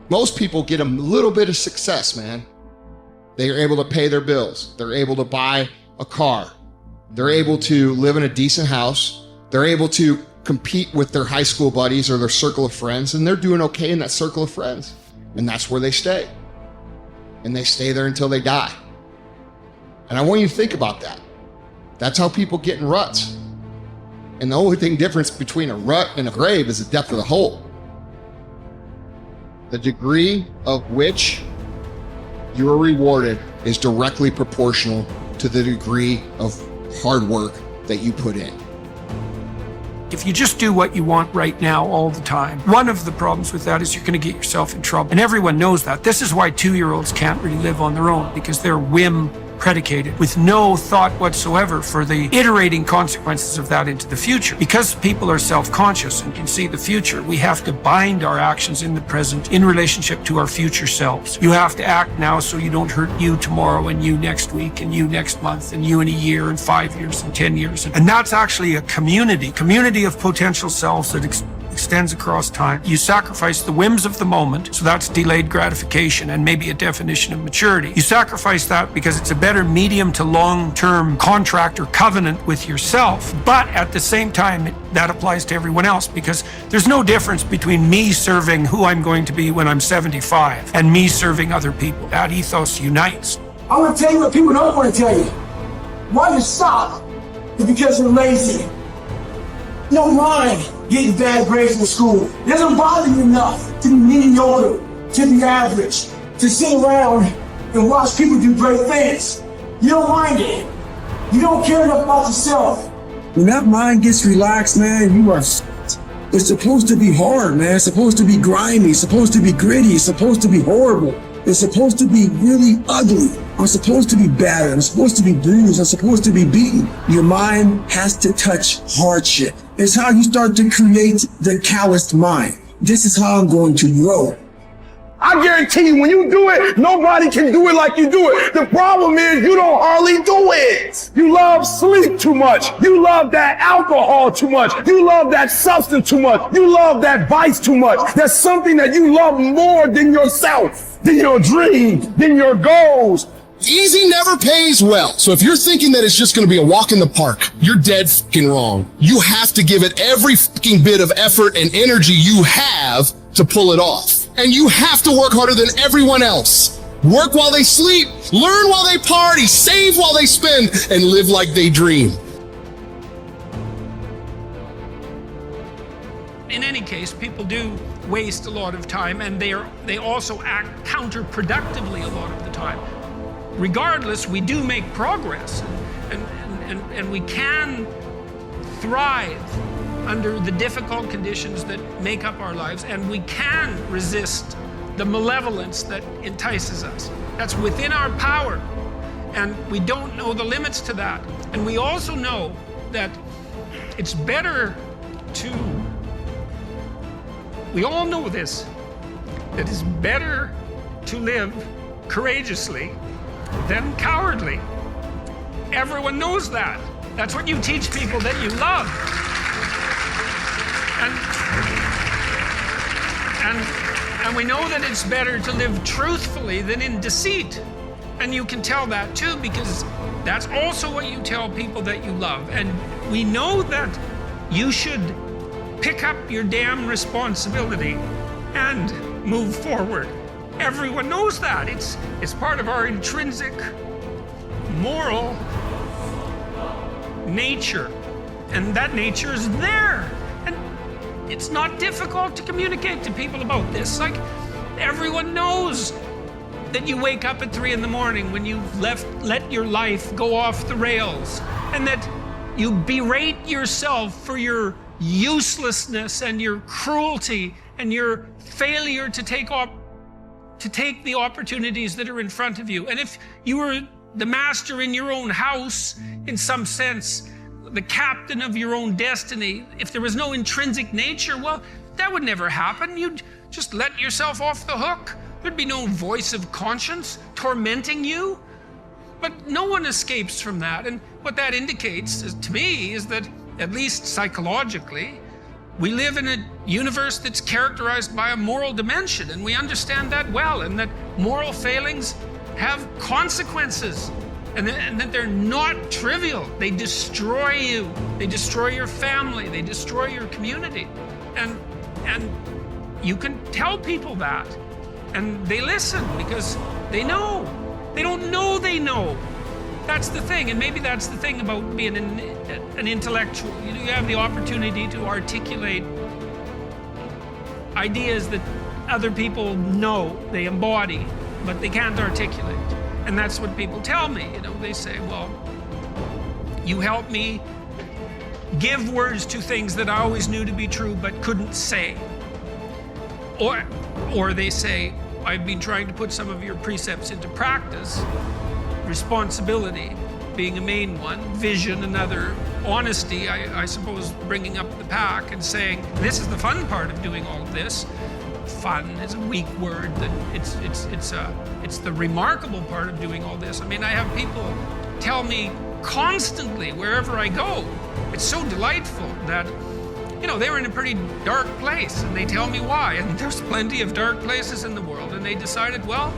Most people get a little bit of success, man. They are able to pay their bills. They're able to buy a car. They're able to live in a decent house. They're able to compete with their high school buddies or their circle of friends, and they're doing okay in that circle of friends. And that's where they stay. And they stay there until they die. And I want you to think about that. That's how people get in ruts. And the only difference between a rut and a grave is the depth of the hole. The degree of which you are rewarded is directly proportional to the degree of hard work that you put in. If you just do what you want right now all the time, one of the problems with that is you're going to get yourself in trouble. And everyone knows that. This is why 2-year-olds can't really live on their own, because they're whim predicated with no thought whatsoever for the iterating consequences of that into the future. Because people are self-conscious and can see the future, we have to bind our actions in the present in relationship to our future selves. You have to act now so you don't hurt you tomorrow and you next week and you next month and you in a year and 5 years and 10 years. And that's actually a community of potential selves that extends across time. You sacrifice the whims of the moment, so that's delayed gratification and maybe a definition of maturity. You sacrifice that because it's a better medium to long-term contract or covenant with yourself, but at the same time, that applies to everyone else, because there's no difference between me serving who I'm going to be when I'm 75 and me serving other people. That ethos unites. I want to tell you what people don't want to tell you. Why you stop is because you're lazy. You don't mind getting bad grades in school. It doesn't bother you enough to be mediocre, to be average, to sit around and watch people do great things. You don't mind it. You don't care enough about yourself. When that mind gets relaxed, man, you are It's supposed to be hard, man. It's supposed to be grimy. It's supposed to be gritty. It's supposed to be horrible. It's supposed to be really ugly. I'm supposed to be battered. I'm supposed to be bruised. I'm supposed to be beaten. Your mind has to touch hardship. It's how you start to create the calloused mind. This is how I'm going to grow. I guarantee you, when you do it, nobody can do it like you do it. The problem is you don't hardly do it. You love sleep too much. You love that alcohol too much. You love that substance too much. You love that vice too much. There's something that you love more than yourself, than your dreams, than your goals. Easy never pays well. So if you're thinking that it's just going to be a walk in the park, you're dead fucking wrong. You have to give it every fucking bit of effort and energy you have to pull it off. And you have to work harder than everyone else. Work while they sleep, learn while they party, save while they spend, and live like they dream. In any case, people do waste a lot of time, and they also act counterproductively a lot of the time. Regardless, we do make progress, and we can thrive under the difficult conditions that make up our lives, and we can resist the malevolence that entices us. That's within our power, and we don't know the limits to that. And we also know that it's better to, we all know this, that it's better to live courageously than cowardly. Everyone knows that. That's what you teach people that you love. And we know that it's better to live truthfully than in deceit. And you can tell that too, because that's also what you tell people that you love. And we know that you should pick up your damn responsibility and move forward. Everyone knows that. It's part of our intrinsic moral nature. And that nature is there. And it's not difficult to communicate to people about this. Like, everyone knows that you wake up at 3 in the morning when you've let your life go off the rails, and that you berate yourself for your uselessness and your cruelty and your failure to take the opportunities that are in front of you. And if you were the master in your own house, in some sense, the captain of your own destiny, if there was no intrinsic nature, well, that would never happen. You'd just let yourself off the hook. There'd be no voice of conscience tormenting you. But no one escapes from that. And what that indicates to me is that, at least psychologically, We live in a universe that's characterized by a moral dimension, and we understand that well, and that moral failings have consequences, and that they're not trivial. They destroy you. They destroy your family. They destroy your community. And you can tell people that, and they listen because they know. They don't know they know. That's the thing, and maybe that's the thing about being an intellectual. You have the opportunity to articulate ideas that other people know, they embody, but they can't articulate. And that's what people tell me. They say, well, you help me give words to things that I always knew to be true but couldn't say. Or they say, I've been trying to put some of your precepts into practice. Responsibility being a main one, vision another, honesty, I suppose, bringing up the pack and saying, this is the fun part of doing all of this. Fun is a weak word. It's the remarkable part of doing all this. I mean, I have people tell me constantly wherever I go. It's so delightful that, they were in a pretty dark place, and they tell me why. And there's plenty of dark places in the world, and they decided, well,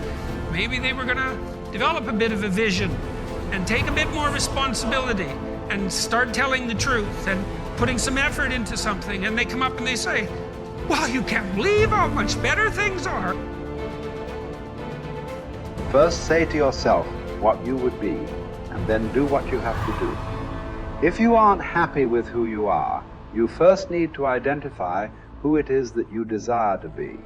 maybe they were going to develop a bit of a vision and take a bit more responsibility and start telling the truth and putting some effort into something. And they come up and they say, wow, you can't believe how much better things are. First say to yourself what you would be, and then do what you have to do. If you aren't happy with who you are, you first need to identify who it is that you desire to be.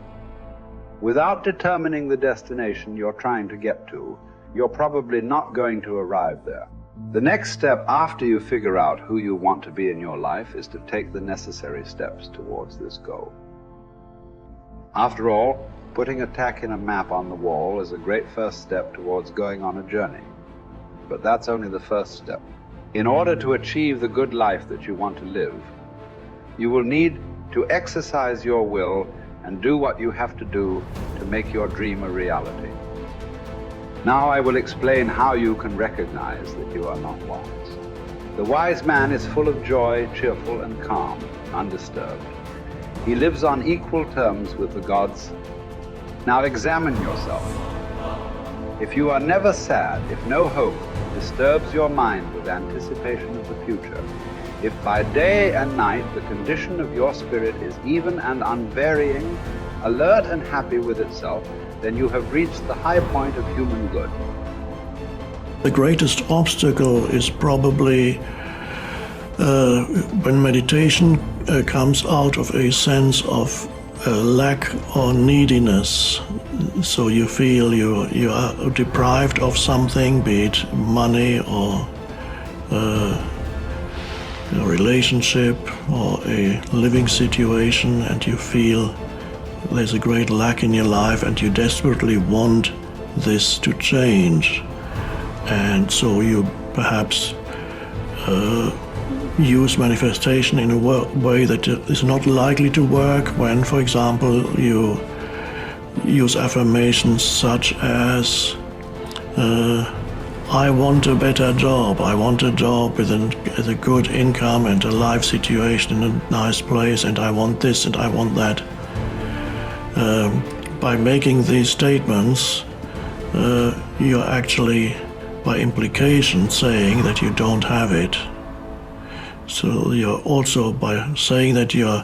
Without determining the destination you're trying to get to, you're probably not going to arrive there. The next step after you figure out who you want to be in your life is to take the necessary steps towards this goal. After all, putting a tack in a map on the wall is a great first step towards going on a journey. But that's only the first step. In order to achieve the good life that you want to live, you will need to exercise your will and do what you have to do to make your dream a reality. Now I will explain how you can recognize that you are not wise. The wise man is full of joy, cheerful and calm, undisturbed. He lives on equal terms with the gods. Now examine yourself. If you are never sad, if no hope disturbs your mind with anticipation of the future, if by day and night the condition of your spirit is even and unvarying, alert and happy with itself, then you have reached the high point of human good. The greatest obstacle is probably when meditation comes out of a sense of lack or neediness. So you feel you are deprived of something, be it money or a relationship or a living situation, and you feel there's a great lack in your life and you desperately want this to change. And so you perhaps use manifestation in a way that is not likely to work when, for example, you use affirmations such as I want a better job, I want a job with a good income and a life situation in a nice place, and I want this and I want that. By making these statements, you're actually, by implication, saying that you don't have it. So you're also, by saying that you're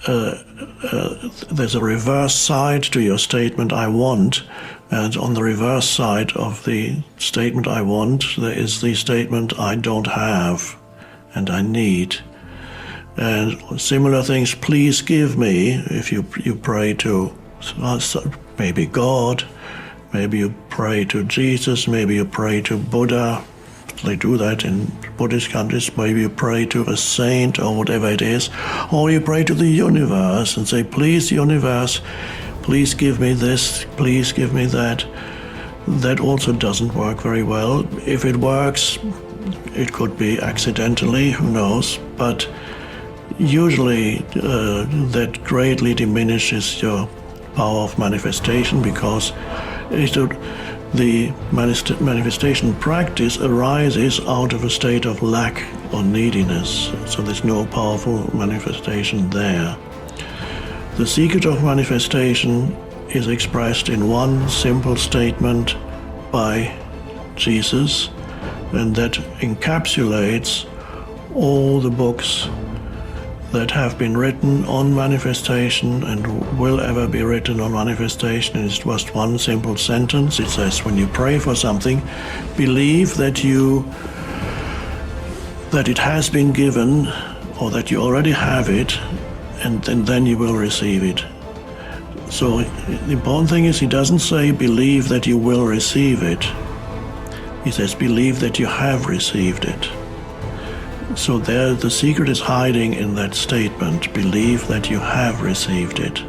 there's a reverse side to your statement, I want, and on the reverse side of the statement, I want, there is the statement, I don't have, and I need. And similar things, please give me, if you pray to maybe God, maybe you pray to Jesus, maybe you pray to Buddha. They do that in Buddhist countries. Maybe you pray to a saint or whatever it is, or you pray to the universe and say, please, universe, please give me this, please give me that. That also doesn't work very well. If it works, it could be accidentally, who knows, but usually that greatly diminishes your power of manifestation, because the manifestation practice arises out of a state of lack or neediness. So there's no powerful manifestation there. The secret of manifestation is expressed in one simple statement by Jesus, and that encapsulates all the books that have been written on manifestation and will ever be written on manifestation. It's just one simple sentence. It says, when you pray for something, believe that it has been given, or that you already have it, and then you will receive it. So the important thing is, he doesn't say believe that you will receive it. He says believe that you have received it. So there, the secret is hiding in that statement, believe that you have received it.